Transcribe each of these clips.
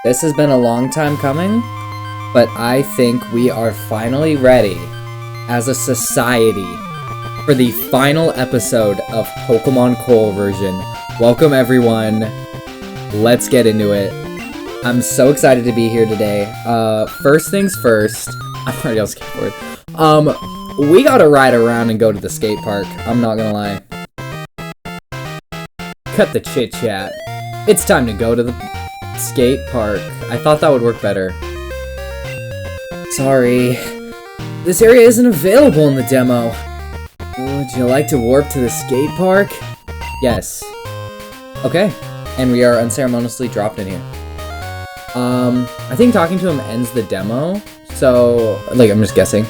This has been a long time coming, but I think we are finally ready as a society for the final episode of Pokemon Coal version. Welcome everyone. Let's get into it. I'm so excited to be here today. First things first, I'm already on skateboard. We gotta ride around and go to the skate park. I'm not gonna lie. Cut the chit chat. It's time to go to the skate park. I thought that would work better. Sorry. This area isn't available in the demo. Would you like to warp to the skate park? Yes. Okay. And we are unceremoniously dropped in here. I think talking to him ends the demo. So, like, I'm just guessing.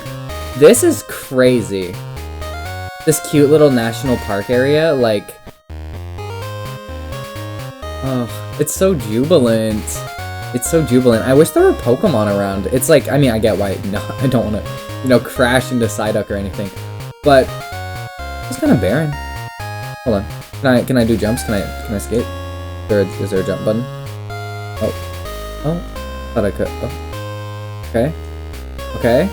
This is crazy. This cute little national park area, like... Oh, it's so jubilant. It's so jubilant. I wish there were Pokemon around. It's like, I mean, I get why I don't want to, you know, crash into Psyduck or anything. But it's kind of barren. Hold on. Can I do jumps? Can I skate? Is there a jump button? Oh. Thought I could. Oh. Okay. Okay.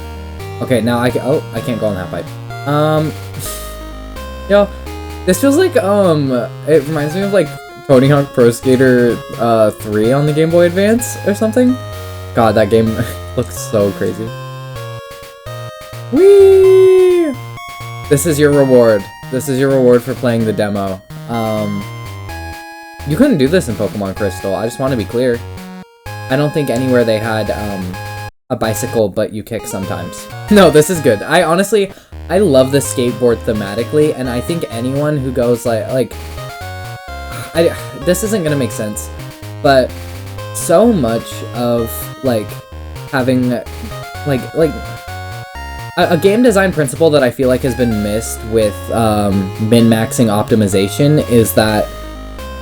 Okay, now I can, oh, I can't go on that pipe. Yo, this feels like, it reminds me of, like, Tony Hawk Pro Skater 3 on the Game Boy Advance or something. God, that game looks so crazy. Whee! This is your reward. This is your reward for playing the demo. You couldn't do this in Pokemon Crystal. I just want to be clear. I don't think anywhere they had a bicycle, but you kick sometimes. No, this is good. I love the skateboard thematically, and I think anyone who goes like this isn't gonna make sense, but so much of like having like a game design principle that I feel like has been missed with min-maxing optimization is that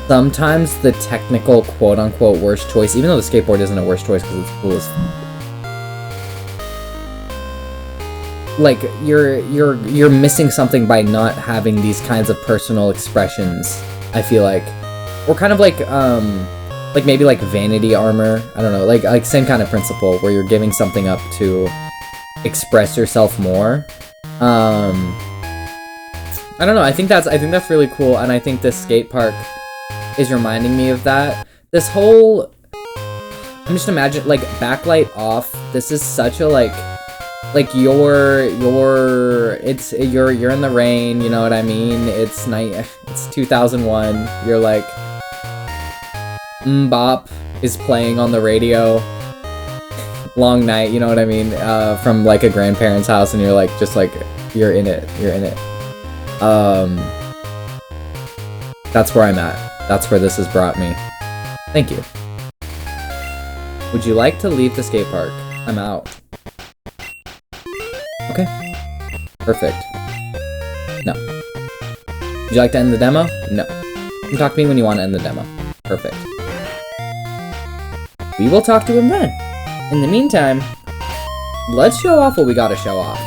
sometimes the technical quote-unquote worst choice, even though the skateboard isn't a worst choice because it's cool as like you're missing something by not having these kinds of personal expressions, I feel like. Or kind of like maybe like vanity armor. I don't know, like same kind of principle where you're giving something up to express yourself more. I don't know. I think that's really cool, and I think this skate park is reminding me of that. This whole, I'm just imagining like backlight off. This is such a like you're in the rain. You know what I mean? It's night. It's 2001. You're like. Bop is playing on the radio. Long night, you know what I mean? From like a grandparent's house, and you're like, just like, you're in it. That's where I'm at. That's where this has brought me. Thank you. Would you like to leave the skate park? I'm out. Okay. Perfect. No. Would you like to end the demo? No. You can talk to me when you want to end the demo. Perfect. We will talk to him then. In the meantime, let's show off what we gotta show off.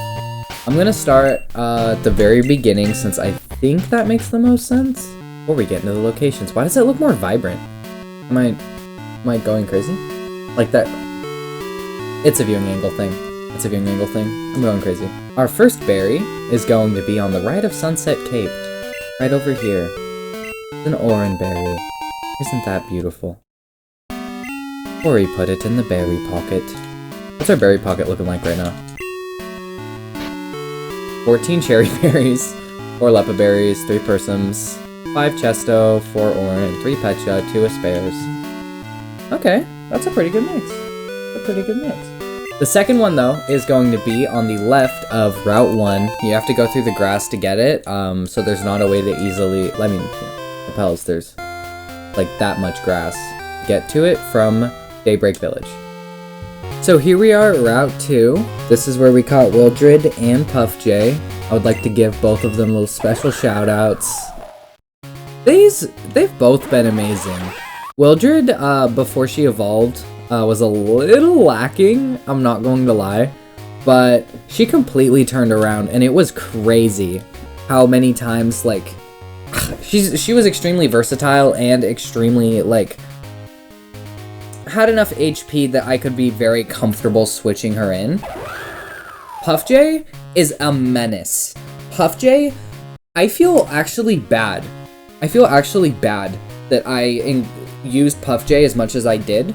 I'm gonna start at the very beginning since I think that makes the most sense. Before we get into the locations, why does it look more vibrant? Am I going crazy? Like that? It's a viewing angle thing. I'm going crazy. Our first berry is going to be on the right of Sunset Cape. Right over here. It's an orange berry. Isn't that beautiful? Ori put it in the berry pocket. What's our berry pocket looking like right now? 14 cherry berries, 4 lepa berries, 3 persums, 5 chesto, 4 orange, 3 petcha, 2 aspears. Okay, that's a pretty good mix. The second one, though, is going to be on the left of Route 1. You have to go through the grass to get it, so there's not a way to easily... I mean, repels, there's, like, that much grass. Get to it from Daybreak Village. So here we are at Route 2. This is where we caught Wildred and Puff J. I would like to give both of them little special shout-outs. They've both been amazing. Wildred, before she evolved, was a little lacking, I'm not going to lie, but she completely turned around, and it was crazy how many times, like, she was extremely versatile and extremely, like, had enough HP that I could be very comfortable switching her in. Puffjay is a menace. Puffjay, I feel actually bad. I feel actually bad that I used Puffjay as much as I did,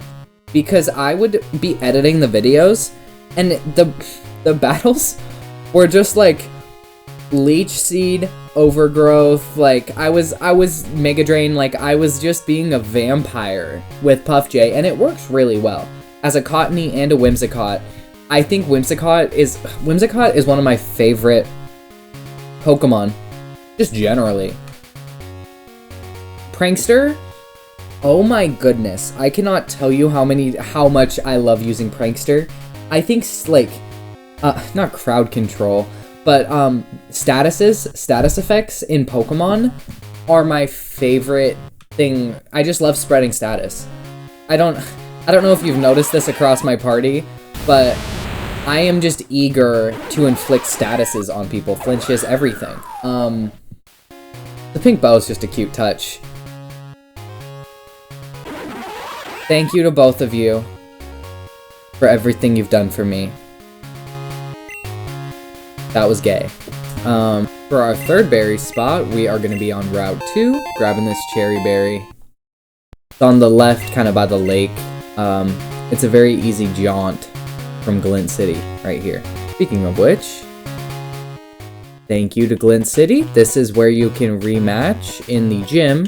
because I would be editing the videos and the battles were just like Leech Seed, Overgrowth, like I was Mega Drain, like I was just being a vampire with Puffjay, and it works really well. As a Cottony and a Whimsicott, I think Whimsicott is one of my favorite Pokemon, just generally. Prankster, oh my goodness, I cannot tell you how much I love using Prankster. I think like not crowd control, but status effects in Pokemon are my favorite thing. I just love spreading status. I don't know if you've noticed this across my party, but I am just eager to inflict statuses on people, flinches, everything. The pink bow is just a cute touch. Thank you to both of you for everything you've done for me. That was gay. For our third berry spot, we are going to be on Route 2, grabbing this cherry berry. It's on the left, kind of by the lake. It's a very easy jaunt from Glint City, right here. Speaking of which, thank you to Glint City. This is where you can rematch in the gym.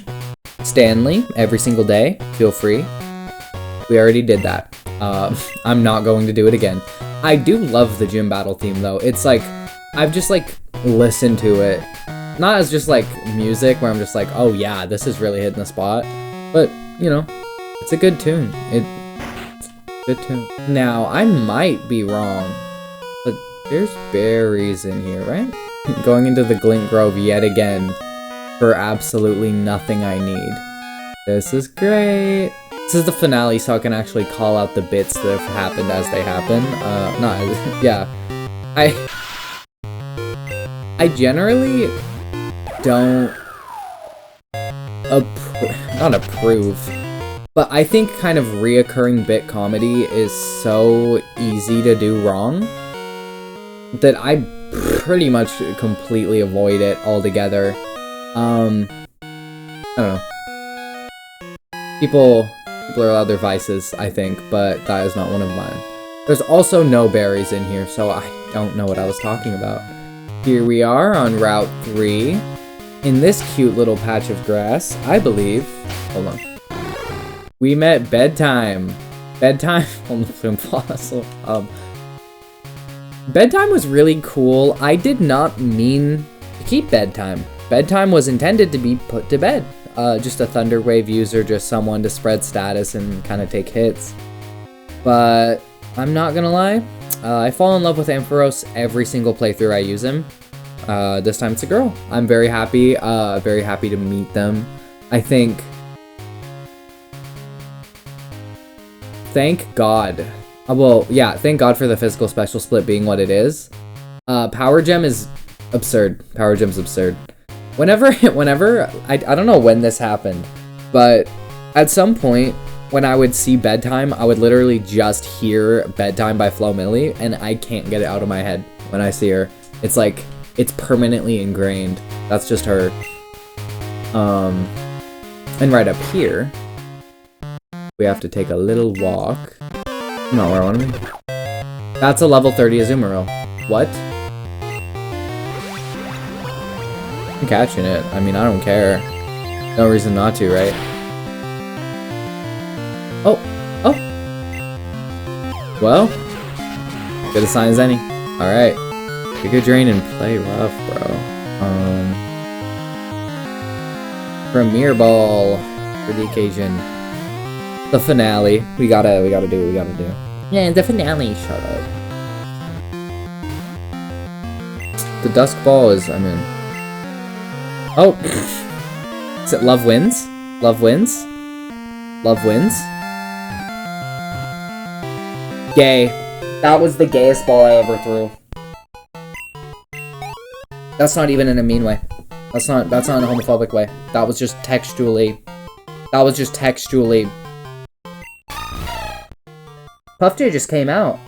Stanley, every single day. Feel free. We already did that. I'm not going to do it again. I do love the gym battle theme, though. It's like, I've just like listened to it, not as just like music where I'm just like, oh yeah, this is really hitting the spot, but you know, it's a good tune. It's a good tune. Now I might be wrong, but there's berries in here, right? Going into the Glint Grove yet again for absolutely nothing I need. This is great. This is the finale, so I can actually call out the bits that have happened as they happen. Yeah. I generally don't not approve, but I think kind of reoccurring bit comedy is so easy to do wrong that I pretty much completely avoid it altogether. I don't know. People are allowed their vices, I think, but that is not one of mine. There's also no berries in here, so I don't know what I was talking about. Here we are on Route 3, in this cute little patch of grass, I believe. Hold on. We met Bedtime. Bedtime on the Flume Fossil. Bedtime was really cool. I did not mean to keep Bedtime. Bedtime was intended to be put to bed. Just a Thunderwave user, just someone to spread status and kind of take hits. But I'm not gonna lie. I fall in love with Ampharos every single playthrough I use him. This time it's a girl. I'm very happy to meet them. I think... Thank God. Well, yeah, thank God for the physical special split being what it is. Power Gem is absurd. Power Gem's absurd. Whenever, I don't know when this happened, but at some point, when I would see Bedtime, I would literally just hear Bedtime by Flo Millie, and I can't get it out of my head when I see her. It's like, it's permanently ingrained. That's just her. And right up here, we have to take a little walk. Not where I want to be. That's a level 30 Azumarill. What? I'm catching it. I mean, I don't care. No reason not to, right? Oh. Well. Good a sign as any. Alright. Take a drain and play rough, bro. Premier Ball for the occasion. The finale. We gotta do what we gotta do. Yeah, the finale. Shut up. The Dusk Ball is, I mean... Oh! Is it Love Wins? Love Wins? Love Wins? Gay. That was the gayest ball I ever threw. That's not even in a mean way. That's not in a homophobic way. That was just textually... Puff J just came out.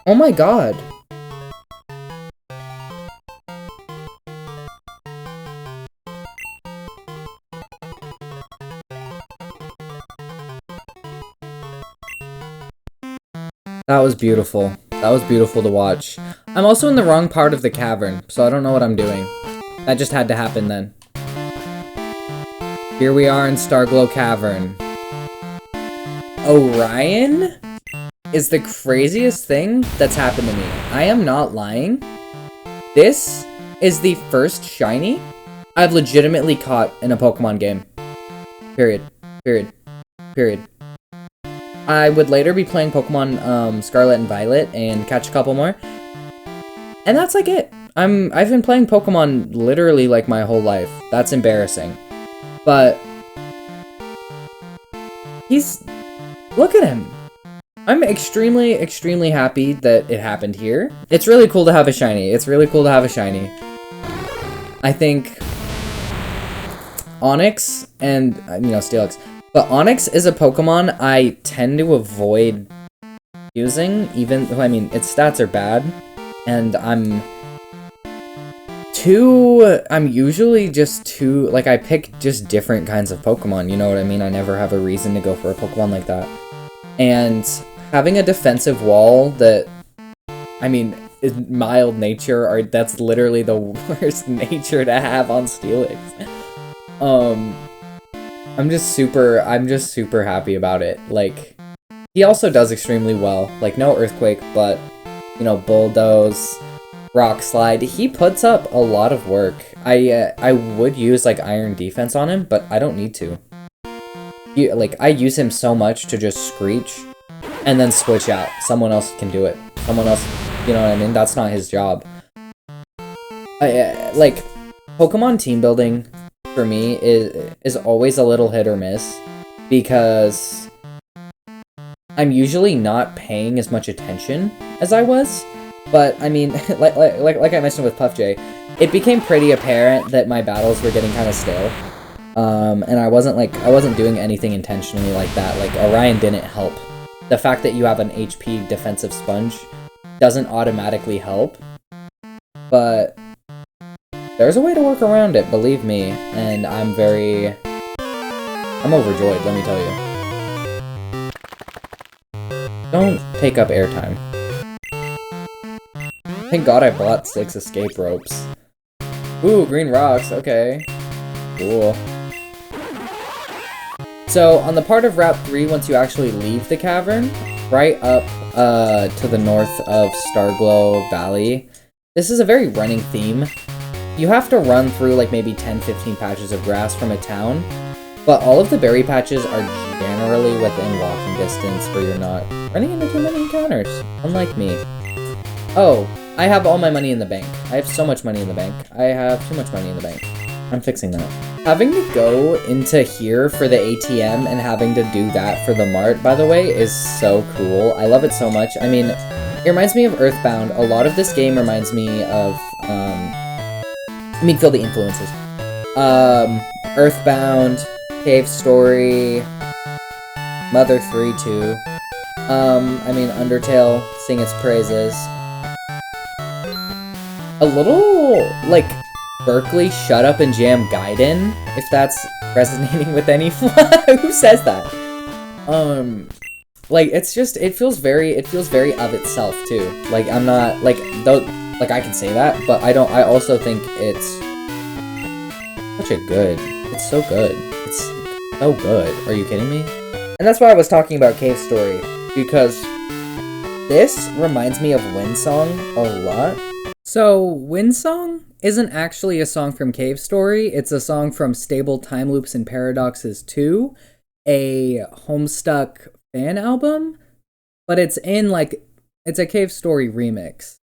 Oh my god. That was beautiful. That was beautiful to watch. I'm also in the wrong part of the cavern, so I don't know what I'm doing. That just had to happen then. Here we are in Starglow Cavern. Orion is the craziest thing that's happened to me. I am not lying. This is the first shiny I've legitimately caught in a Pokemon game. Period. Period. Period. I would later be playing Pokemon Scarlet and Violet and catch a couple more. And that's like it. I've been playing Pokemon literally like my whole life. That's embarrassing. But look at him. I'm extremely, extremely happy that it happened here. It's really cool to have a shiny. It's really cool to have a shiny. I think Onix and, Steelix. But Onix is a Pokemon I tend to avoid using, even though, its stats are bad. And I'm usually just too, I pick just different kinds of Pokemon, you know what I mean? I never have a reason to go for a Pokemon like that. And having a defensive wall that, is mild nature, that's literally the worst nature to have on Steelix. I'm just super happy about it. He also does extremely well. No Earthquake, but, Bulldoze, Rock Slide. He puts up a lot of work. I would use, Iron Defense on him, but I don't need to. I use him so much to just Screech, and then switch out. Someone else can do it. Someone else, you know what I mean? That's not his job. Pokemon team building, for me, is always a little hit or miss, because I'm usually not paying as much attention as I was, but, like I mentioned with Puff J, it became pretty apparent that my battles were getting kind of stale, and I wasn't doing anything intentionally like that. Orion didn't help. The fact that you have an HP defensive sponge doesn't automatically help, but there's a way to work around it, believe me, and I'm overjoyed, let me tell you. Don't take up airtime. Thank God I bought 6 escape ropes. Ooh, green rocks, okay. Cool. So, on the part of Route 3, once you actually leave the cavern, right up to the north of Starglow Valley, this is a very running theme. You have to run through maybe 10-15 patches of grass from a town, but all of the berry patches are generally within walking distance where you're not running into too many encounters, unlike me. Oh, I have all my money in the bank. I have so much money in the bank. I have too much money in the bank. I'm fixing that. Having to go into here for the ATM and having to do that for the mart, by the way, is so cool. I love it so much. It reminds me of Earthbound. A lot of this game reminds me of, feel the influences. Earthbound, Cave Story, Mother 3 too. Undertale, sing its praises. A little, Berkeley Shut Up and Jam Gaiden, if that's resonating with anyone. Who says that? It feels very of itself too. I'm not, I can say that, but I also think it's it's so good. It's so good. Are you kidding me? And that's why I was talking about Cave Story, because this reminds me of Windsong a lot. So, Windsong isn't actually a song from Cave Story, it's a song from Stable Time Loops and Paradoxes 2, a Homestuck fan album, but it's it's a Cave Story remix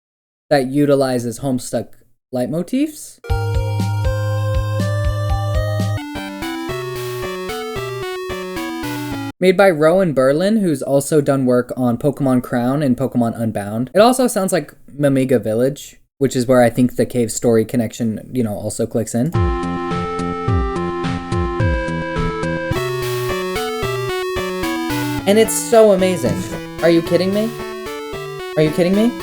that utilizes Homestuck leitmotifs. Made by Rowan Berlin, who's also done work on Pokemon Crown and Pokemon Unbound. It also sounds like Mimiga Village, which is where I think the Cave Story connection, also clicks in. And it's so amazing. Are you kidding me? Are you kidding me?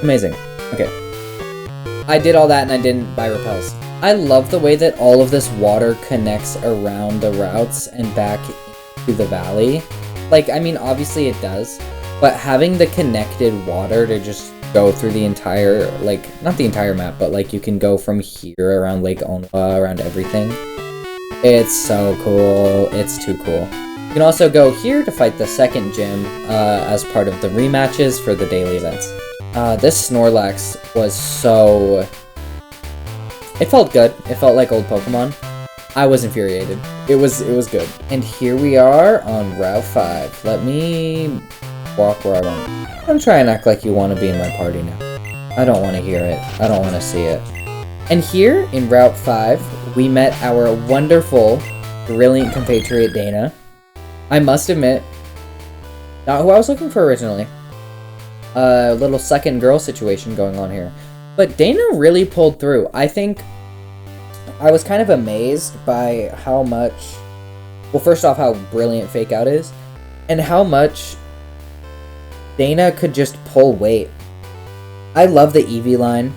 Amazing. Okay. I did all that and I didn't buy repels. I love the way that all of this water connects around the routes and back to the valley. Like, I mean, obviously it does, but having the connected water to just go through the entire, like, not the entire map, but like you can go from here around Lake Onwa, around everything. It's so cool. It's too cool. You can also go here to fight the second gym as part of the rematches for the daily events. This Snorlax was so... It felt good. It felt like old Pokemon. I was infuriated. It was good. And here we are on Route 5. Let me walk where I want. Don't try and act like you want to be in my party now. I don't want to hear it. I don't want to see it. And here in Route 5, we met our wonderful, brilliant compatriot Dana. I must admit, not who I was looking for originally. A little second girl situation going on here. But Dana really pulled through. I think I was kind of amazed by how much... Well, first off, how brilliant Fake Out is. And how much Dana could just pull weight. I love the Eevee line.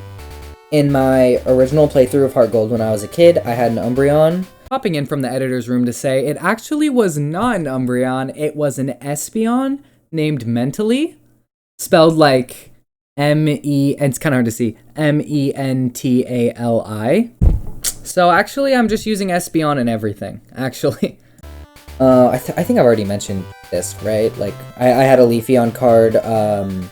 In my original playthrough of Heart Gold when I was a kid, I had an Umbreon. Popping in from the editor's room to say it actually was not an Umbreon, it was an Espeon named Mentally. Spelled like M-E, and it's kind of hard to see, M-E-N-T-A-L-I. So actually, I'm just using Espeon and everything, actually. I think I've already mentioned this, right? Like, I had a Leafeon card, God,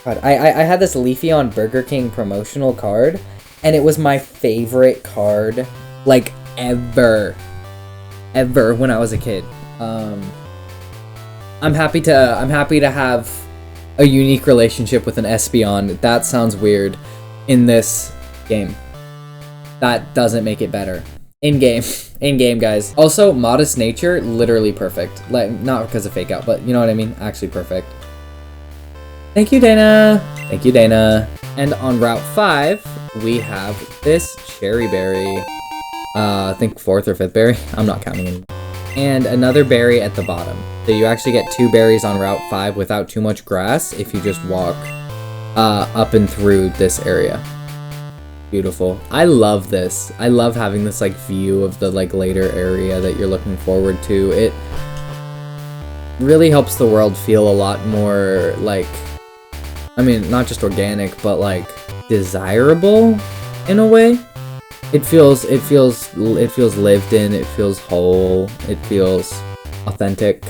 I had this Leafeon Burger King promotional card, and it was my favorite card, like, ever when I was a kid. I'm happy to have a unique relationship with an Espeon. That sounds weird in this game. That doesn't make it better. In-game, guys. Also, Modest Nature, literally perfect. Like, not because of Fake Out, but you know what I mean? Actually perfect. Thank you, Dana. Thank you, Dana. And on Route 5, we have this Cherry Berry. I think 4th or 5th berry. I'm not counting anymore. And another berry at the bottom. So you actually get 2 berries on Route 5 without too much grass if you just walk up and through this area. Beautiful. I love this. I love having this like view of the like later area that you're looking forward to. It really helps the world feel a lot more like, I mean, not just organic, but like desirable in a way. It feels lived in, it feels whole, it feels authentic.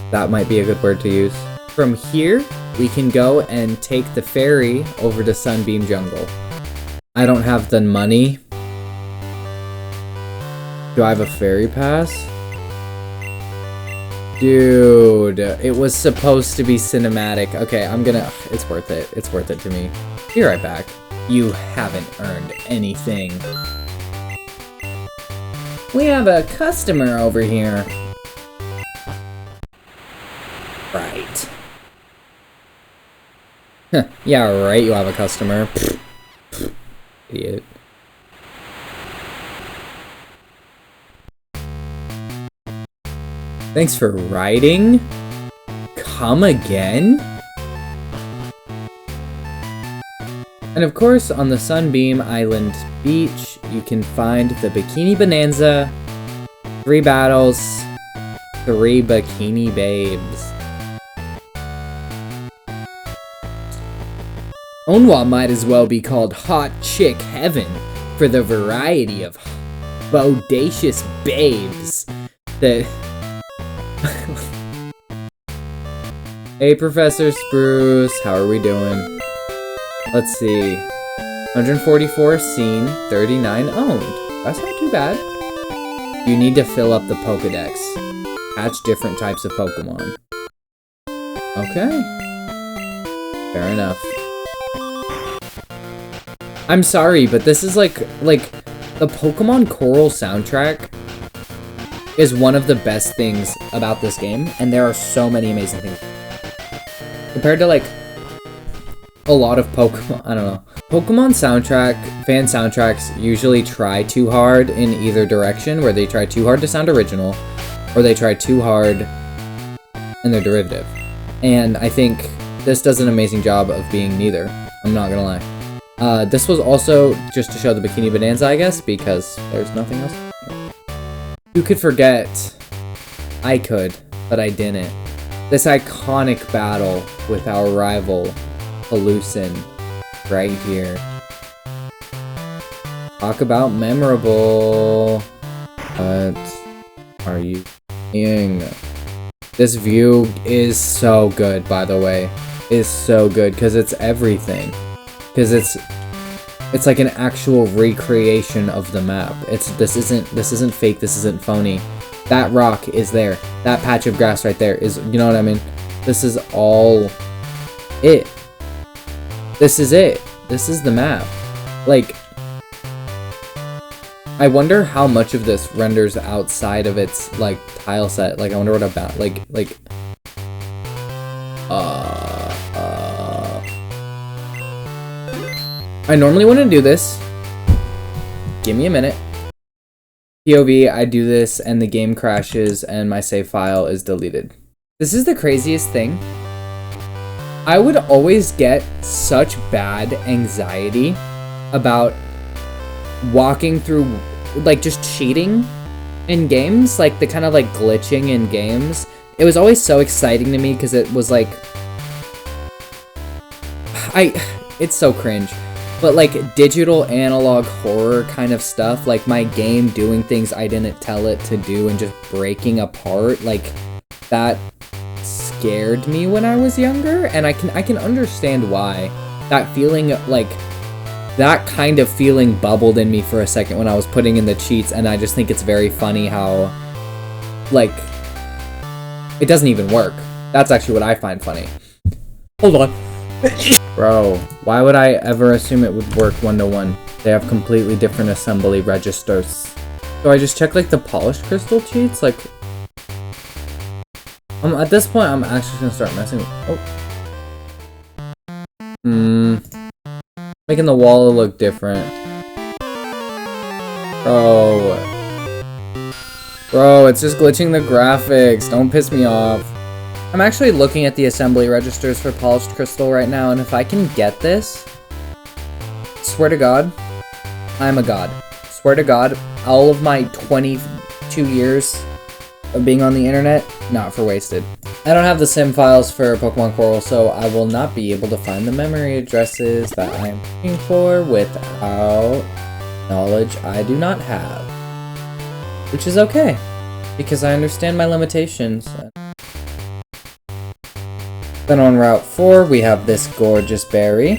That might be a good word to use. From here, we can go and take the ferry over to Sunbeam Jungle. I don't have the money. Do I have a ferry pass? Dude, it was supposed to be cinematic. Okay, it's worth it. It's worth it to me. Be right back. You haven't earned anything. We have a customer over here. Right. Yeah, right, you have a customer. Idiot. Thanks for riding. Come again? And of course, on the Sunbeam Island beach, you can find the Bikini Bonanza, 3 battles, 3 bikini babes. Onwa might as well be called Hot Chick Heaven for the variety of bodacious babes that... Hey, Professor Spruce, how are we doing? Let's see. 144 seen, 39 owned. That's not too bad. You need to fill up the Pokedex. Catch different types of Pokemon. Okay. Fair enough. I'm sorry, but this is like the Pokemon Coral soundtrack is one of the best things about this game, and there are so many amazing things. Compared to like a lot of Pokemon, I don't know. Pokemon fan soundtracks usually try too hard in either direction, where they try too hard to sound original, or they try too hard and their derivative. And I think this does an amazing job of being neither. I'm not gonna lie. This was also just to show the Bikini Bonanza, I guess, because there's nothing else. You could forget. I could, but I didn't. This iconic battle with our rival, Hallucin, right here. Talk about memorable. What are you seeing? This view is so good, by the way. Is so good because it's everything. Because it's like an actual recreation of the map. This isn't fake. This isn't phony. That rock is there. That patch of grass right there is, you know what I mean? This is all it. This is it. This is the map. Like, I wonder how much of this renders outside of its, like, tile set. Like, I wonder what about, I normally wouldn't do this. Give me a minute. POV, I do this and the game crashes and my save file is deleted. This is the craziest thing. I would always get such bad anxiety about walking through, like, just cheating in games, like the kind of like glitching in games. It was always so exciting to me because it was like, it's so cringe. But like digital analog horror kind of stuff, like my game doing things I didn't tell it to do and just breaking apart, like that scared me when I was younger, and I can understand why. That feeling, like that kind of feeling bubbled in me for a second when I was putting in the cheats, and I just think it's very funny how, like, it doesn't even work. That's actually what I find funny. Hold on. Bro, why would I ever assume it would work one-to-one? They have completely different assembly registers. So I just check like the polished crystal cheats, like... at this point, I'm actually gonna start messing with... Making the wall look different. Bro, it's just glitching the graphics. Don't piss me off. I'm actually looking at the assembly registers for polished crystal right now, and if I can get this, swear to God, I'm a god. Swear to God, all of my 22 years of being on the internet, not for wasted. I don't have the sim files for Pokemon Coral, so I will not be able to find the memory addresses that I am looking for without knowledge I do not have. Which is okay, because I understand my limitations. Then on Route 4, we have this gorgeous berry.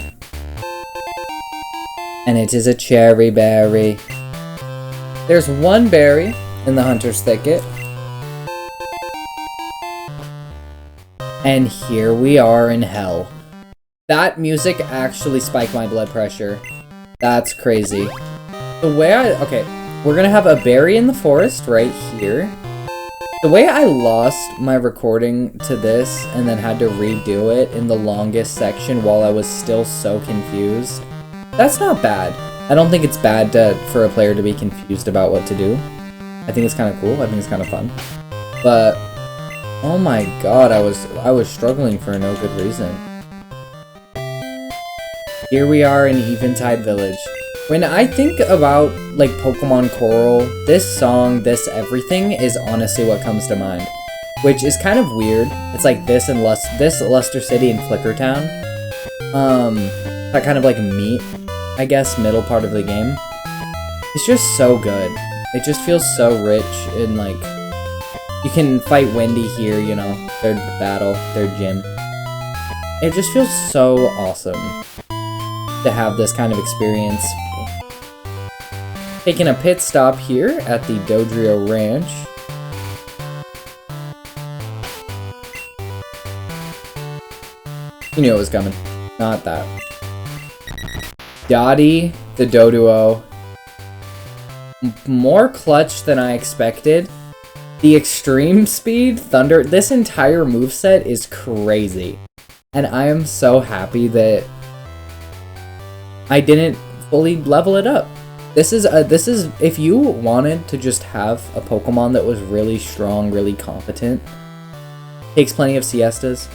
And it is a cherry berry. There's one berry in the Hunter's Thicket. And here we are in hell. That music actually spiked my blood pressure. That's crazy. The way okay, we're gonna have a berry in the forest right here. The way I lost my recording to this and then had to redo it in the longest section while I was still so confused, that's not bad. I don't think it's bad for a player to be confused about what to do. I think it's kind of cool. I think it's kind of fun. But, oh my god, I was struggling for no good reason. Here we are in Eventide Village. When I think about, like, Pokemon Coral, this song, this everything, is honestly what comes to mind. Which is kind of weird. It's like this and Luster City and Flickertown. That kind of, like, meet, I guess, middle part of the game. It's just so good. It just feels so rich and, like, you can fight Wendy here, you know, their battle, their gym. It just feels so awesome to have this kind of experience. Taking a pit stop here at the Dodrio Ranch. You knew it was coming. Not that. Dottie, the Doduo. More clutch than I expected. The extreme speed, Thunder, this entire moveset is crazy. And I am so happy that I didn't fully level it up. This is if you wanted to just have a Pokemon that was really strong, really competent, Takes plenty of siestas.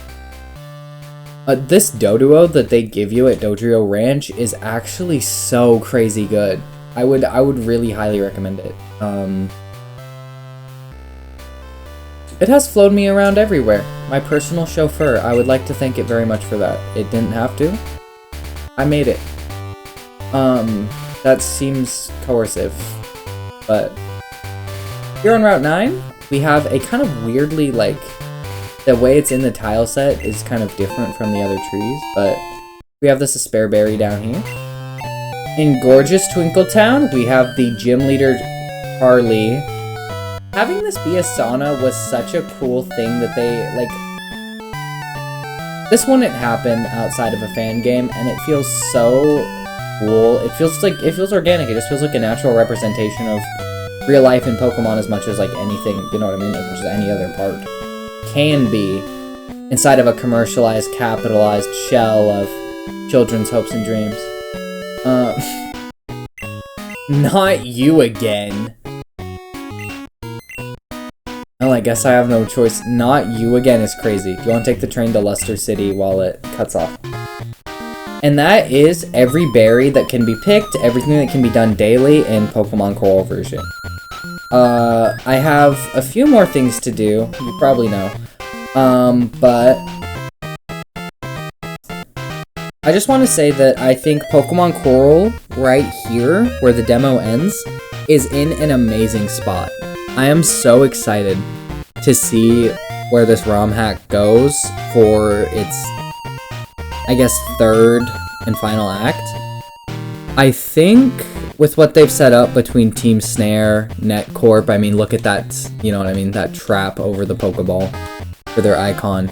This Doduo that they give you at Dodrio Ranch is actually so crazy good. I would really highly recommend it. It has flowed me around everywhere. My personal chauffeur. I would like to thank it very much for that. It didn't have to. I made it. That seems coercive, but here on Route 9, we have a kind of weirdly, like, the way it's in the tile set is kind of different from the other trees, but we have this Asperberry down here. In gorgeous Twinkletown, we have the gym leader, Harley. Having this be a sauna was such a cool thing that they, like... This wouldn't happen outside of a fan game, and it feels so cool. It feels organic. It just feels like a natural representation of real life in Pokemon as much as, like, anything, you know what I mean, as much as any other part can be inside of a commercialized, capitalized shell of children's hopes and dreams. Not you again. Well, I guess I have no choice. Not you again is crazy. You want to take the train to Luster City while it cuts off. And that is every berry that can be picked, everything that can be done daily in Pokemon Coral version. I have a few more things to do, you probably know. But I just want to say that I think Pokemon Coral, right here, where the demo ends, is in an amazing spot. I am so excited to see where this ROM hack goes for its, I guess, third and final act. I think with what they've set up between Team Snare, NetCorp, I mean, look at that, you know what I mean, that trap over the Pokeball for their icon.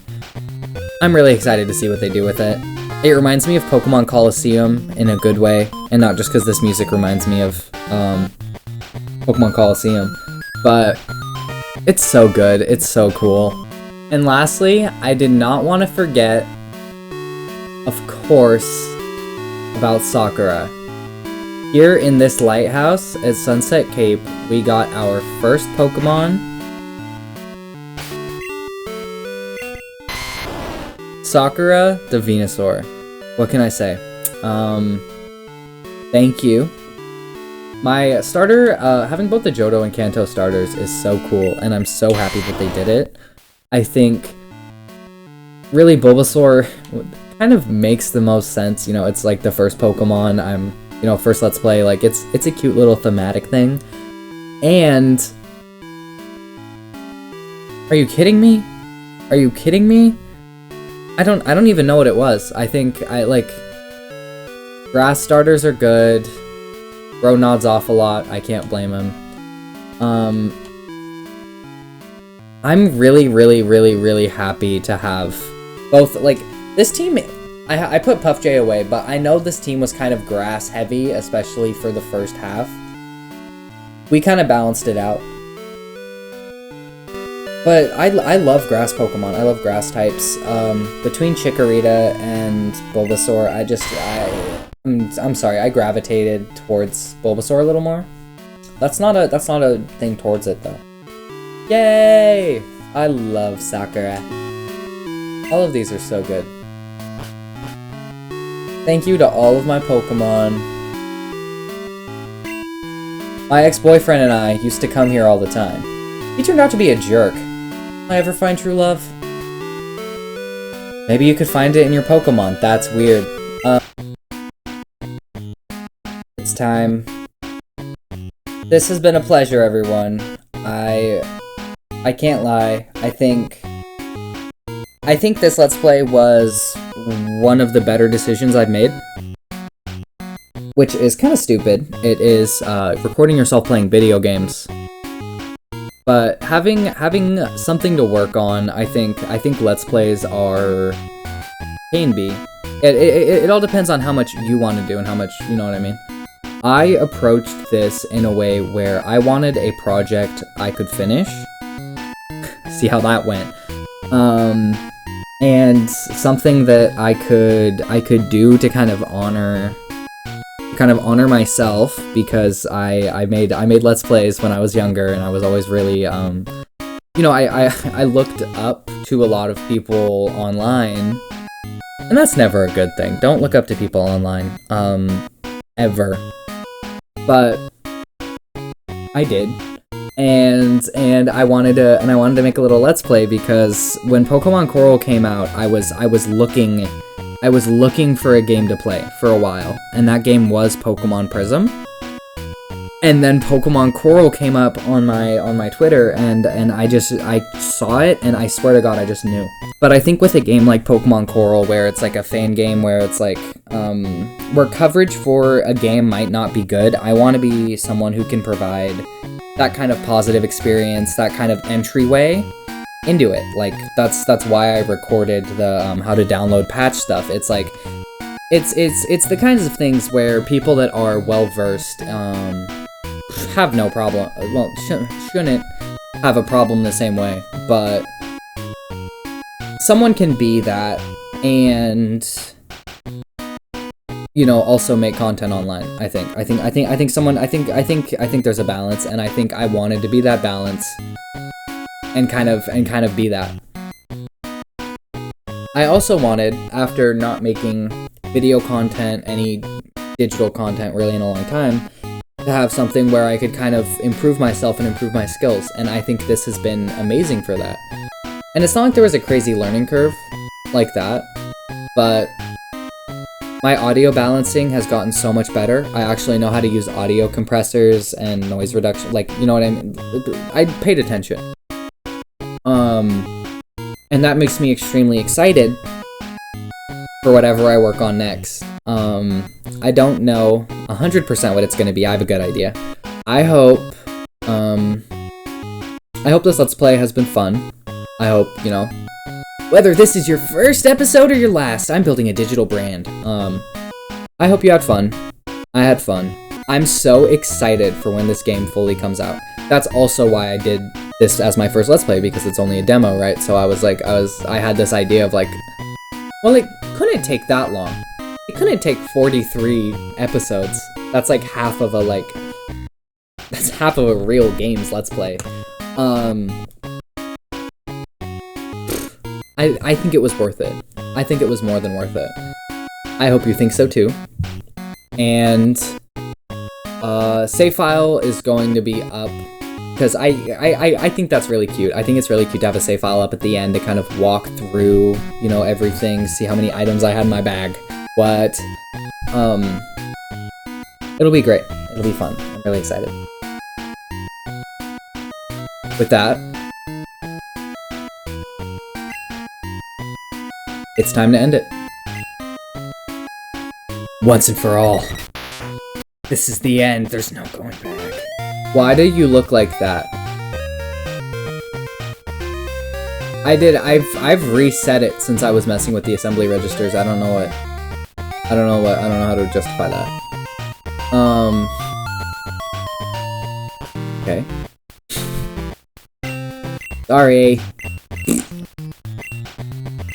I'm really excited to see what they do with it. It reminds me of Pokemon Coliseum in a good way, and not just because this music reminds me of Pokemon Coliseum, but it's so good, it's so cool. And lastly, I did not want to forget, of course, about Sakura. Here in this lighthouse at Sunset Cape, we got our first Pokemon, Sakura the Venusaur. What can I say? Thank you. My starter, having both the Johto and Kanto starters is so cool, and I'm so happy that they did it. I think, really, Bulbasaur kind of makes the most sense. You know, it's like the first Pokemon first Let's Play, like, it's a cute little thematic thing. And... Are you kidding me? Are you kidding me? I don't even know what it was. I think, grass starters are good. Bro nods off a lot. I can't blame him. I'm really, really, really, really happy to have both, like, this team... I put Puff J away, but I know this team was kind of grass heavy, especially for the first half. We kind of balanced it out. But I love grass Pokemon. I love grass types. Between Chikorita and Bulbasaur, I'm sorry, I gravitated towards Bulbasaur a little more. That's not a thing towards it though. Yay! I love Sakura. All of these are so good. Thank you to all of my Pokemon. My ex-boyfriend and I used to come here all the time. He turned out to be a jerk. Will I ever find true love? Maybe you could find it in your Pokemon. That's weird. It's time. This has been a pleasure, everyone. I can't lie. I think this Let's Play was one of the better decisions I've made. Which is kind of stupid. It is recording yourself playing video games. But having something to work on, I think Let's Plays can be. It all depends on how much you want to do and how much, you know what I mean? I approached this in a way where I wanted a project I could finish. See how that went. And something that I could do to kind of honor myself, because I made Let's Plays when I was younger, and I was always really you know, I looked up to a lot of people online, and that's never a good thing. Don't look up to people online, ever. But I did, and I wanted to make a little Let's Play because when Pokemon Coral came out, I was looking for a game to play for a while, and that game was Pokemon Prism. And then Pokemon Coral came up on my Twitter, and I saw it, and I swear to God, I just knew. But I think with a game like Pokemon Coral, where it's like a fan game, where it's like, where coverage for a game might not be good, I want to be someone who can provide that kind of positive experience, that kind of entryway into it. Like, that's why I recorded the how to download patch stuff. It's like, it's the kinds of things where people that are well-versed, have no problem, well, shouldn't have a problem the same way, but someone can be that and, you know, also make content online. I think there's a balance, and I think I wanted to be that balance and kind of be that. I also wanted, after not making video content, any digital content really in a long time, to have something where I could kind of improve myself and improve my skills, and I think this has been amazing for that. And it's not like there was a crazy learning curve like that, but my audio balancing has gotten so much better. I actually know how to use audio compressors and noise reduction, like, you know what I mean? I paid attention. And that makes me extremely excited for whatever I work on next. I don't know 100% what it's going to be. I have a good idea. I hope this Let's Play has been fun. I hope, you know, whether this is your first episode or your last, I'm building a digital brand. I hope you had fun. I had fun. I'm so excited for when this game fully comes out. That's also why I did this as my first Let's Play, because it's only a demo, right? So I had this idea of like, well, it couldn't take that long. It couldn't take 43 episodes. That's like half of a real game's Let's Play. I think it was worth it. I think it was more than worth it. I hope you think so too. And save file is going to be up, because I think that's really cute. I think it's really cute to have a save file up at the end to kind of walk through, you know, everything, see how many items I had in my bag. What? It'll be great. It'll be fun. I'm really excited. With that, it's time to end it. Once and for all. This is the end. There's no going back. Why do you look like that? I've reset it since I was messing with the assembly registers. I don't know how to justify that. Okay. Sorry.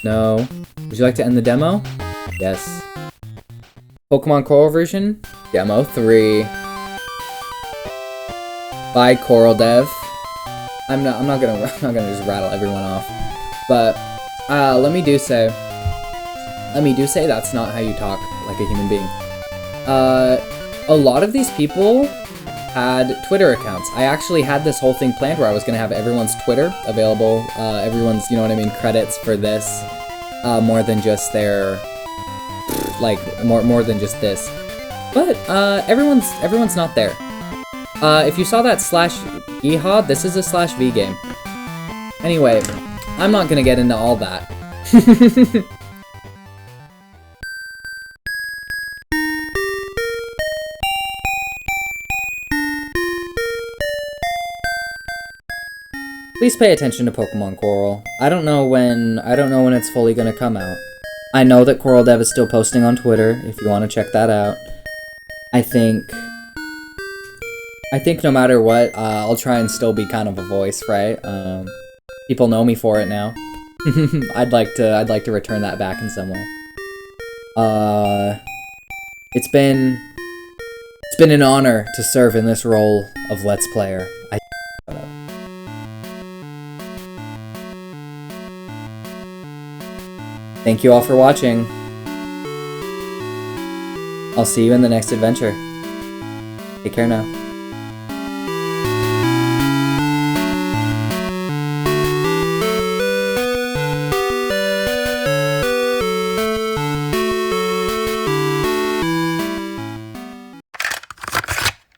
No. Would you like to end the demo? Yes. Pokemon Coral version? Demo 3. Bye, Coral Dev. I'm not gonna just rattle everyone off. But let me do say that's not how you talk like a human being. A lot of these people had Twitter accounts. I actually had this whole thing planned where I was gonna have everyone's Twitter available, everyone's, you know what I mean, credits for this, more than just their, like, more than just this. But everyone's not there. If you saw that /Yeehaw, this is a /V game. Anyway, I'm not gonna get into all that. Please pay attention to Pokemon Coral. I don't know when it's fully gonna come out. I know that Coral Dev is still posting on Twitter, if you want to check that out. I think no matter what, I'll try and still be kind of a voice, right? People know me for it now. I'd like to return that back in some way. It's been an honor to serve in this role of Let's Player. Thank you all for watching. I'll see you in the next adventure. Take care now.